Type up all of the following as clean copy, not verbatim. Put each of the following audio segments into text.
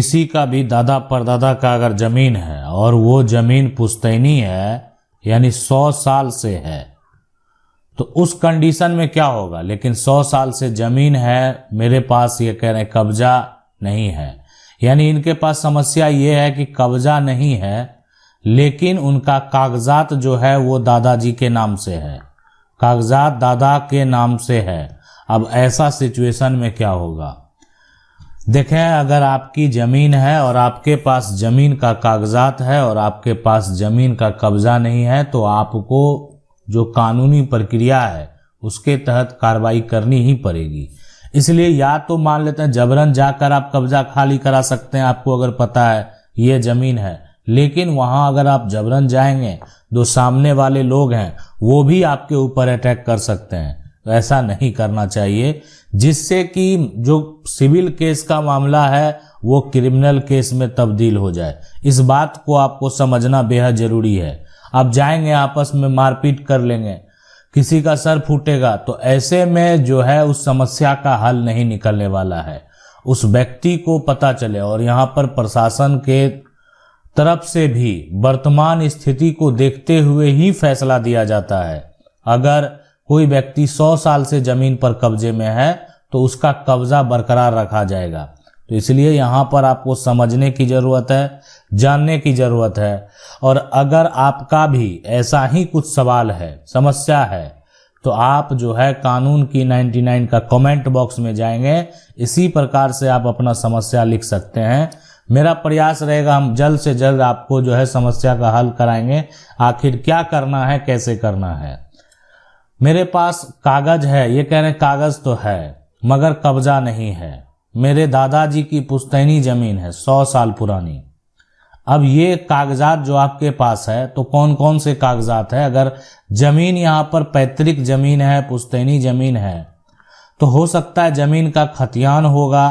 किसी का भी दादा परदादा का अगर जमीन है और वो जमीन पुश्तैनी है यानी 100 साल से है, तो उस कंडीशन में क्या होगा। लेकिन 100 साल से जमीन है मेरे पास, ये कह रहे हैं कब्जा नहीं है, यानी इनके पास समस्या ये है कि कब्जा नहीं है लेकिन उनका कागजात जो है वो दादाजी के नाम से है, कागजात दादा के नाम से है। अब ऐसा सिचुएशन में क्या होगा, देखें अगर आपकी ज़मीन है और आपके पास ज़मीन का कागजात है और आपके पास ज़मीन का कब्ज़ा नहीं है, तो आपको जो कानूनी प्रक्रिया है उसके तहत कार्रवाई करनी ही पड़ेगी। इसलिए या तो मान लेते हैं जबरन जाकर आप कब्ज़ा खाली करा सकते हैं, आपको अगर पता है ये ज़मीन है, लेकिन वहाँ अगर आप जबरन जाएंगे जो सामने वाले लोग हैं वो भी आपके ऊपर अटैक कर सकते हैं। तो ऐसा नहीं करना चाहिए जिससे कि जो सिविल केस का मामला है वो क्रिमिनल केस में तब्दील हो जाए। इस बात को आपको समझना बेहद ज़रूरी है। आप जाएंगे आपस में मारपीट कर लेंगे, किसी का सर फूटेगा, तो ऐसे में जो है उस समस्या का हल नहीं निकलने वाला है। उस व्यक्ति को पता चले, और यहाँ पर प्रशासन के तरफ से भी वर्तमान स्थिति को देखते हुए ही फैसला दिया जाता है। अगर कोई व्यक्ति 100 साल से जमीन पर कब्जे में है तो उसका कब्जा बरकरार रखा जाएगा। तो इसलिए यहाँ पर आपको समझने की ज़रूरत है, जानने की ज़रूरत है। और अगर आपका भी ऐसा ही कुछ सवाल है, समस्या है, तो आप जो है कानून की 99 का कमेंट बॉक्स में जाएंगे, इसी प्रकार से आप अपना समस्या लिख सकते हैं। मेरा प्रयास रहेगा हम जल्द से जल्द आपको जो है समस्या का हल कराएंगे। आखिर क्या करना है, कैसे करना है। मेरे पास कागज है, ये कह रहे हैं कागज तो है मगर कब्जा नहीं है। मेरे दादाजी की पुश्तैनी जमीन है 100 साल पुरानी। अब ये कागजात जो आपके पास है, तो कौन कौन से कागजात है। अगर जमीन यहाँ पर पैतृक जमीन है, पुश्तैनी जमीन है, तो हो सकता है जमीन का खतियान होगा,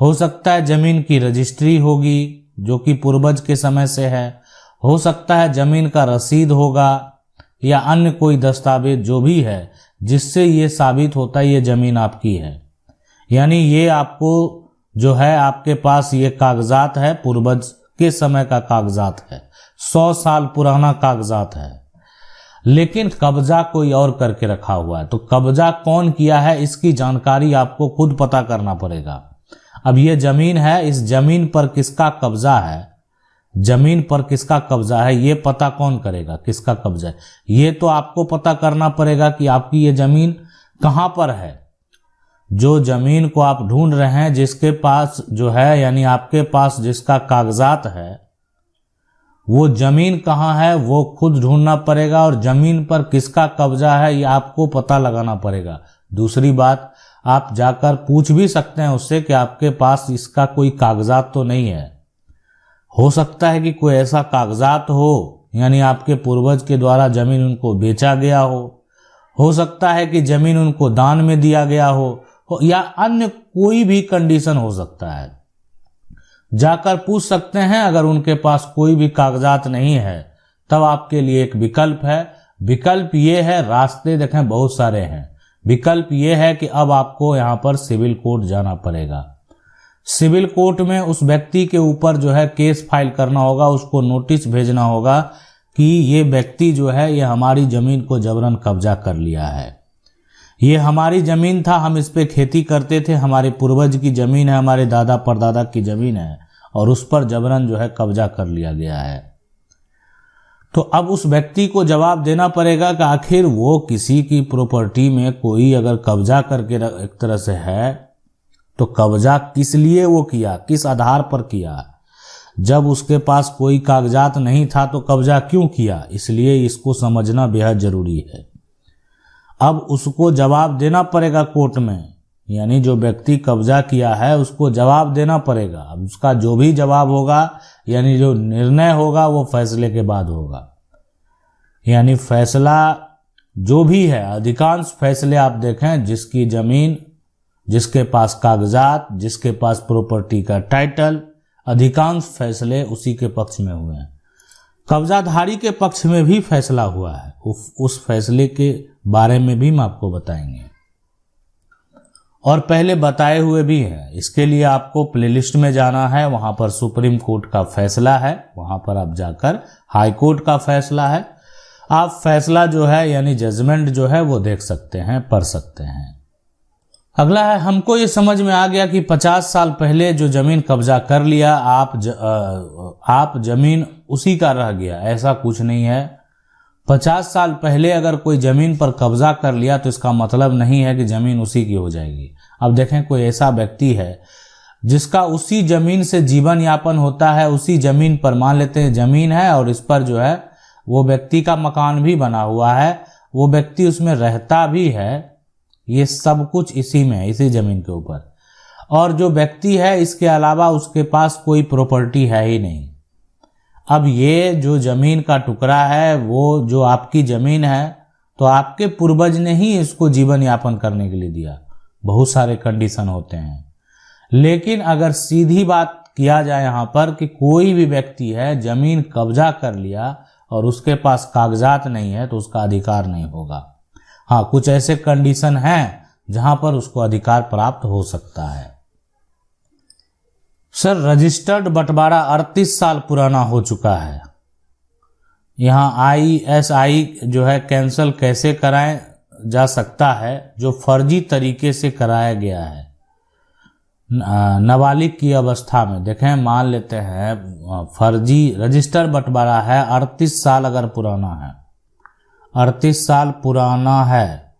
हो सकता है जमीन की रजिस्ट्री होगी जो कि पूर्वज के समय से है, हो सकता है जमीन का रसीद होगा या अन्य कोई दस्तावेज जो भी है जिससे ये साबित होता है ये जमीन आपकी है। यानी ये आपको जो है आपके पास ये कागजात है, पूर्वज के समय का कागजात है, 100 साल पुराना कागजात है, लेकिन कब्जा कोई और करके रखा हुआ है। तो कब्जा कौन किया है इसकी जानकारी आपको खुद पता करना पड़ेगा। अब ये जमीन है, इस जमीन पर किसका कब्जा है, जमीन पर किसका कब्जा है, ये पता कौन करेगा किसका कब्जा है। ये तो आपको पता करना पड़ेगा कि आपकी ये जमीन कहाँ पर है। जो जमीन को आप ढूंढ रहे हैं, जिसके पास जो है यानी आपके पास जिसका कागजात है, वो जमीन कहाँ है वो खुद ढूंढना पड़ेगा, और जमीन पर किसका कब्जा है ये आपको पता लगाना पड़ेगा। दूसरी बात, आप जाकर पूछ भी सकते हैं उससे कि आपके पास इसका कोई कागजात तो नहीं है। हो सकता है कि कोई ऐसा कागजात हो यानी आपके पूर्वज के द्वारा जमीन उनको बेचा गया हो सकता है कि जमीन उनको दान में दिया गया हो या अन्य कोई भी कंडीशन हो सकता है। जाकर पूछ सकते हैं। अगर उनके पास कोई भी कागजात नहीं है तब आपके लिए एक विकल्प है। विकल्प ये है, रास्ते देखें बहुत सारे हैं। विकल्प ये है कि अब आपको यहाँ पर सिविल कोर्ट जाना पड़ेगा। सिविल कोर्ट में उस व्यक्ति के ऊपर जो है केस फाइल करना होगा, उसको नोटिस भेजना होगा कि ये व्यक्ति जो है ये हमारी ज़मीन को जबरन कब्जा कर लिया है, ये हमारी ज़मीन था, हम इस पे खेती करते थे, हमारे पूर्वज की ज़मीन है, हमारे दादा परदादा की ज़मीन है और उस पर जबरन जो है कब्जा कर लिया गया है। तो अब उस व्यक्ति को जवाब देना पड़ेगा कि आखिर वो किसी की प्रॉपर्टी में कोई अगर कब्जा करके एक तरह से है तो कब्जा किस लिए वो किया, किस आधार पर किया। जब उसके पास कोई कागजात नहीं था तो कब्जा क्यों किया, इसलिए इसको समझना बेहद ज़रूरी है। अब उसको जवाब देना पड़ेगा कोर्ट में, यानी जो व्यक्ति कब्जा किया है उसको जवाब देना पड़ेगा। अब उसका जो भी जवाब होगा यानी जो निर्णय होगा वो फैसले के बाद होगा। यानी फैसला जो भी है, अधिकांश फैसले आप देखें जिसकी ज़मीन, जिसके पास कागजात, जिसके पास प्रॉपर्टी का टाइटल, अधिकांश फैसले उसी के पक्ष में हुए हैं। कब्जाधारी के पक्ष में भी फैसला हुआ है, उस फैसले के बारे में भी हम आपको बताएंगे। और पहले बताए हुए भी हैं। इसके लिए आपको प्लेलिस्ट में जाना है, वहां पर सुप्रीम कोर्ट का फैसला है, वहां पर आप जाकर हाई कोर्ट का फैसला है, आप फैसला जो है यानी जजमेंट जो है वो देख सकते हैं, पढ़ सकते हैं। अगला है, हमको ये समझ में आ गया कि 50 साल पहले जो जमीन कब्जा कर लिया आप जमीन उसी का रह गया, ऐसा कुछ नहीं है। 50 साल पहले अगर कोई जमीन पर कब्जा कर लिया तो इसका मतलब नहीं है कि जमीन उसी की हो जाएगी। अब देखें, कोई ऐसा व्यक्ति है जिसका उसी जमीन से जीवन यापन होता है, उसी जमीन पर मान लेते हैं जमीन है और इस पर जो है वो व्यक्ति का मकान भी बना हुआ है, वो व्यक्ति उसमें रहता भी है, ये सब कुछ इसी में है, इसी जमीन के ऊपर। और जो व्यक्ति है इसके अलावा उसके पास कोई प्रॉपर्टी है ही नहीं। अब ये जो जमीन का टुकड़ा है वो जो आपकी जमीन है, तो आपके पूर्वज ने ही इसको जीवन यापन करने के लिए दिया। बहुत सारे कंडीशन होते हैं, लेकिन अगर सीधी बात किया जाए यहाँ पर कि कोई भी व्यक्ति है जमीन कब्जा कर लिया और उसके पास कागजात नहीं है तो उसका अधिकार नहीं होगा। हाँ, कुछ ऐसे कंडीशन हैं जहां पर उसको अधिकार प्राप्त हो सकता है। सर, रजिस्टर्ड बंटवारा 38 साल पुराना हो चुका है, यहाँ ISI जो है कैंसिल कैसे कराया जा सकता है जो फर्जी तरीके से कराया गया है नाबालिग की अवस्था में। देखें, मान लेते हैं फर्जी रजिस्टर बंटवारा है, 38 साल अगर पुराना है, 38 साल पुराना है,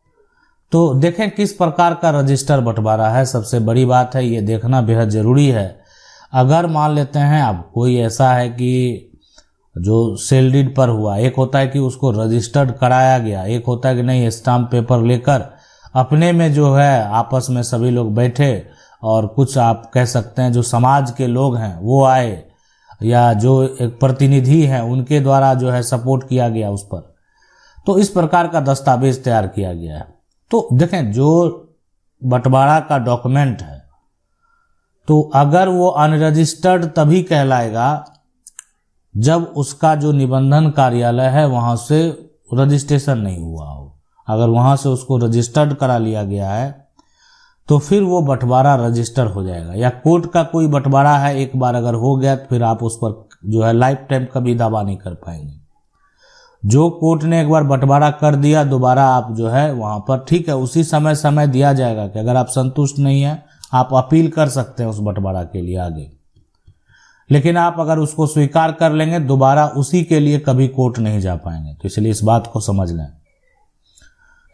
तो देखें किस प्रकार का रजिस्टर बंटवारा है। सबसे बड़ी बात है, ये देखना बेहद ज़रूरी है। अगर मान लेते हैं अब कोई ऐसा है कि जो सेल डीड पर हुआ, एक होता है कि उसको रजिस्टर्ड कराया गया, एक होता है कि नहीं स्टाम्प पेपर लेकर अपने में जो है आपस में सभी लोग बैठे और कुछ आप कह सकते हैं जो समाज के लोग हैं वो आए या जो एक प्रतिनिधि हैं उनके द्वारा जो है सपोर्ट किया गया उस पर, तो इस प्रकार का दस्तावेज तैयार किया गया है। तो देखें, जो बंटवारा का डॉक्यूमेंट है तो अगर वो अनरजिस्टर्ड तभी कहलाएगा जब उसका जो निबंधन कार्यालय है वहां से रजिस्ट्रेशन नहीं हुआ हो। अगर वहां से उसको रजिस्टर्ड करा लिया गया है तो फिर वो बंटवारा रजिस्टर हो जाएगा। या कोर्ट का कोई बंटवारा है, एक बार अगर हो गया तो फिर आप उस पर जो है लाइफ टाइम कभी दावा नहीं कर पाएंगे। जो कोर्ट ने एक बार बंटवारा कर दिया, दोबारा आप जो है वहां पर ठीक है उसी समय दिया जाएगा कि अगर आप संतुष्ट नहीं है आप अपील कर सकते हैं उस बंटवारा के लिए आगे, लेकिन आप अगर उसको स्वीकार कर लेंगे दोबारा उसी के लिए कभी कोर्ट नहीं जा पाएंगे। तो इसलिए इस बात को समझ लें।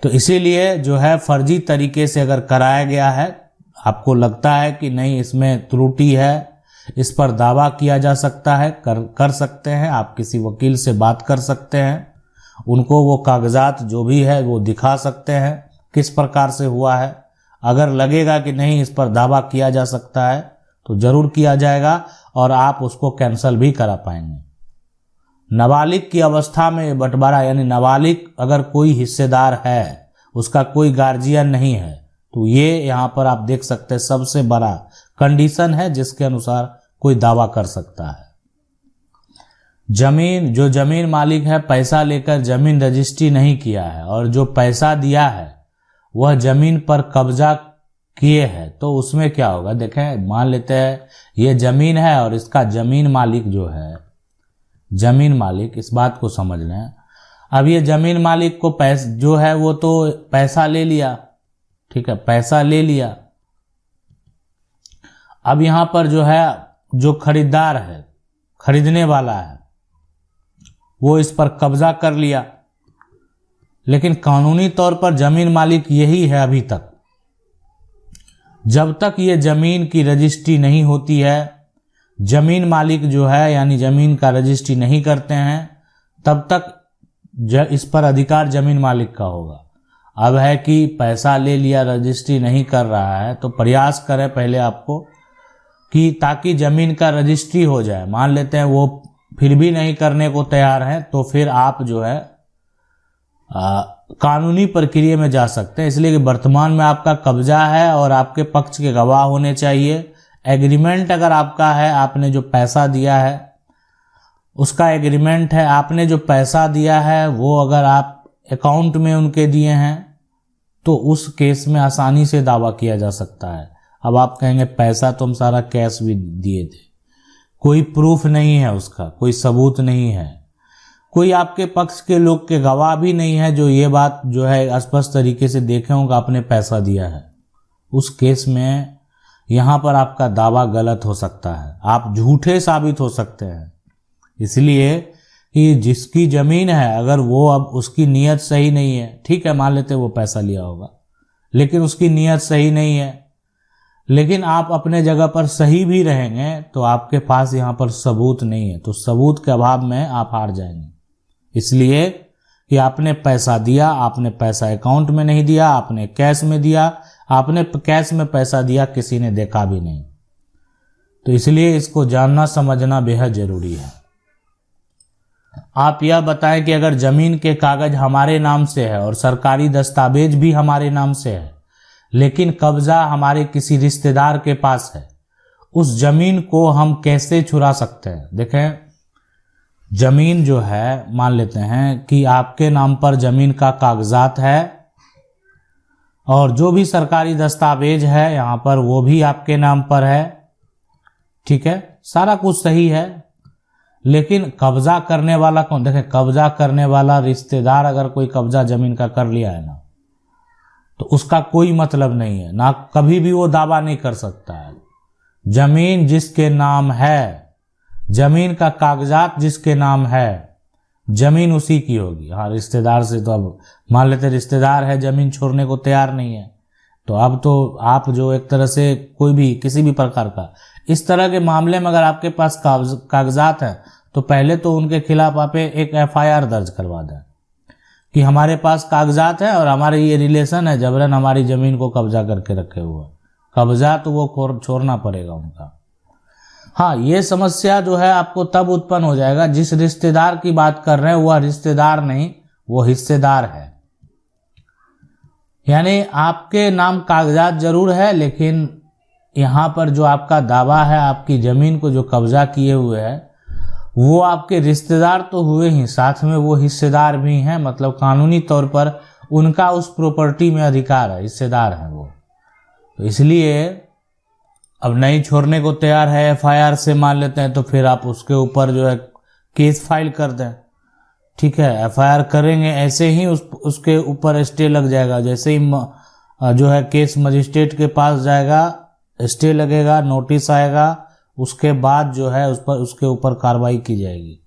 तो इसीलिए जो है फर्जी तरीके से अगर कराया गया है, आपको लगता है कि नहीं इसमें त्रुटि है, इस पर दावा किया जा सकता है, कर सकते हैं, आप किसी वकील से बात कर सकते हैं, उनको वो कागजात जो भी है वो दिखा सकते हैं किस प्रकार से हुआ है। अगर लगेगा कि नहीं इस पर दावा किया जा सकता है तो जरूर किया जाएगा और आप उसको कैंसिल भी करा पाएंगे। नाबालिग की अवस्था में बंटवारा यानी नाबालिग अगर कोई हिस्सेदार है, उसका कोई गार्जियन नहीं है, तो ये यहाँ पर आप देख सकते हैं सबसे बड़ा कंडीशन है जिसके अनुसार कोई दावा कर सकता है। जो जमीन मालिक है पैसा लेकर जमीन रजिस्ट्री नहीं किया है और जो पैसा दिया है वह जमीन पर कब्जा किए है, तो उसमें क्या होगा। देखें, मान लेते हैं ये जमीन है और इसका जमीन मालिक जो है, जमीन मालिक, इस बात को समझ लें। अब ये जमीन मालिक को जो है वो तो पैसा ले लिया, ठीक है, पैसा ले लिया। अब यहां पर जो है जो खरीदार है, खरीदने वाला है, वो इस पर कब्जा कर लिया, लेकिन कानूनी तौर पर जमीन मालिक यही है अभी तक। जब तक ये जमीन की रजिस्ट्री नहीं होती है, जमीन मालिक जो है यानी जमीन का रजिस्ट्री नहीं करते हैं, तब तक इस पर अधिकार जमीन मालिक का होगा। अब है कि पैसा ले लिया, रजिस्ट्री नहीं कर रहा है, तो प्रयास करें पहले आपको कि ताकि जमीन का रजिस्ट्री हो जाए। मान लेते हैं वो फिर भी नहीं करने को तैयार हैं, तो फिर आप जो है कानूनी प्रक्रिया में जा सकते हैं। इसलिए कि वर्तमान में आपका कब्जा है और आपके पक्ष के गवाह होने चाहिए। एग्रीमेंट अगर आपका है, आपने जो पैसा दिया है उसका एग्रीमेंट है, आपने जो पैसा दिया है वो अगर आप अकाउंट में उनके दिए हैं तो उस केस में आसानी से दावा किया जा सकता है। अब आप कहेंगे पैसा तो हम सारा कैश भी दिए थे, कोई प्रूफ नहीं है उसका, कोई सबूत नहीं है, कोई आपके पक्ष के लोग के गवाह भी नहीं है जो ये बात जो है स्पष्ट तरीके से देखे होंगे आपने पैसा दिया है। उस केस में यहाँ पर आपका दावा गलत हो सकता है, आप झूठे साबित हो सकते हैं। इसलिए कि जिसकी ज़मीन है अगर वो अब उसकी नीयत सही नहीं है, ठीक है मान लेते वो पैसा लिया होगा लेकिन उसकी नीयत सही नहीं है, लेकिन आप अपने जगह पर सही भी रहेंगे तो आपके पास यहाँ पर सबूत नहीं है, तो सबूत के अभाव में आप हार जाएंगे। इसलिए कि आपने पैसा दिया, आपने पैसा अकाउंट में नहीं दिया, आपने कैश में दिया, आपने कैश में पैसा दिया, किसी ने देखा भी नहीं। तो इसलिए इसको जानना समझना बेहद जरूरी है। आप यह बताएं कि अगर जमीन के कागज हमारे नाम से है और सरकारी दस्तावेज भी हमारे नाम से है लेकिन कब्जा हमारे किसी रिश्तेदार के पास है, उस जमीन को हम कैसे छुड़ा सकते हैं? देखें, जमीन जो है मान लेते हैं कि आपके नाम पर जमीन का कागजात है और जो भी सरकारी दस्तावेज है यहाँ पर वो भी आपके नाम पर है, ठीक है, सारा कुछ सही है, लेकिन कब्जा करने वाला कौन? देखें, कब्जा करने वाला रिश्तेदार अगर कोई कब्जा जमीन का कर लिया है ना तो उसका कोई मतलब नहीं है, ना कभी भी वो दावा नहीं कर सकता है। जमीन जिसके नाम है, जमीन का कागजात जिसके नाम है, जमीन उसी की होगी। हाँ, रिश्तेदार से तो अब मान लेते रिश्तेदार है जमीन छोड़ने को तैयार नहीं है, तो अब तो आप जो एक तरह से कोई भी किसी भी प्रकार का इस तरह के मामले में अगर आपके पास कागजात हैं तो पहले तो उनके खिलाफ आप एक FIR दर्ज करवा दें कि हमारे पास कागजात है और हमारे ये रिलेशन है, जबरन हमारी जमीन को कब्जा करके रखे हुए। कब्जा तो वो छोड़ना पड़ेगा उनका। हाँ, ये समस्या जो है आपको तब उत्पन्न हो जाएगा जिस रिश्तेदार की बात कर रहे हैं वह रिश्तेदार नहीं, वो हिस्सेदार है। यानी आपके नाम कागजात जरूर है लेकिन यहाँ पर जो आपका दावा है, आपकी जमीन को जो कब्जा किए हुए है वो आपके रिश्तेदार तो हुए ही, साथ में वो हिस्सेदार भी हैं, मतलब कानूनी तौर पर उनका उस प्रॉपर्टी में अधिकार है, हिस्सेदार हैं वो। तो इसलिए अब नहीं छोड़ने को तैयार है, FIR से मान लेते हैं तो फिर आप उसके ऊपर जो है केस फाइल कर दें, ठीक है। FIR करेंगे ऐसे ही उसके ऊपर स्टे लग जाएगा, जैसे ही जो है केस मजिस्ट्रेट के पास जाएगा स्टे लगेगा, नोटिस आएगा, उसके बाद जो है उसके ऊपर कार्रवाई की जाएगी।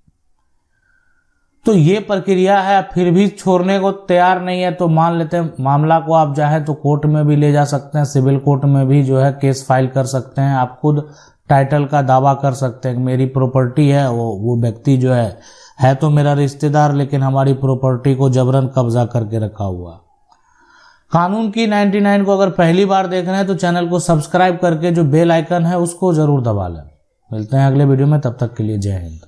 तो ये प्रक्रिया है, फिर भी छोड़ने को तैयार नहीं है तो मान लेते हैं मामला को आप चाहे तो कोर्ट में भी ले जा सकते हैं, सिविल कोर्ट में भी जो है केस फाइल कर सकते हैं। आप खुद टाइटल का दावा कर सकते हैं कि मेरी प्रॉपर्टी है, वो व्यक्ति जो है तो मेरा रिश्तेदार लेकिन हमारी प्रॉपर्टी को जबरन कब्जा करके रखा हुआ। कानून की 99 को अगर पहली बार देख रहे हैं तो चैनल को सब्सक्राइब करके जो बेल आइकन है उसको जरूर दबा लें। मिलते हैं अगले वीडियो में, तब तक के लिए जय हिंद।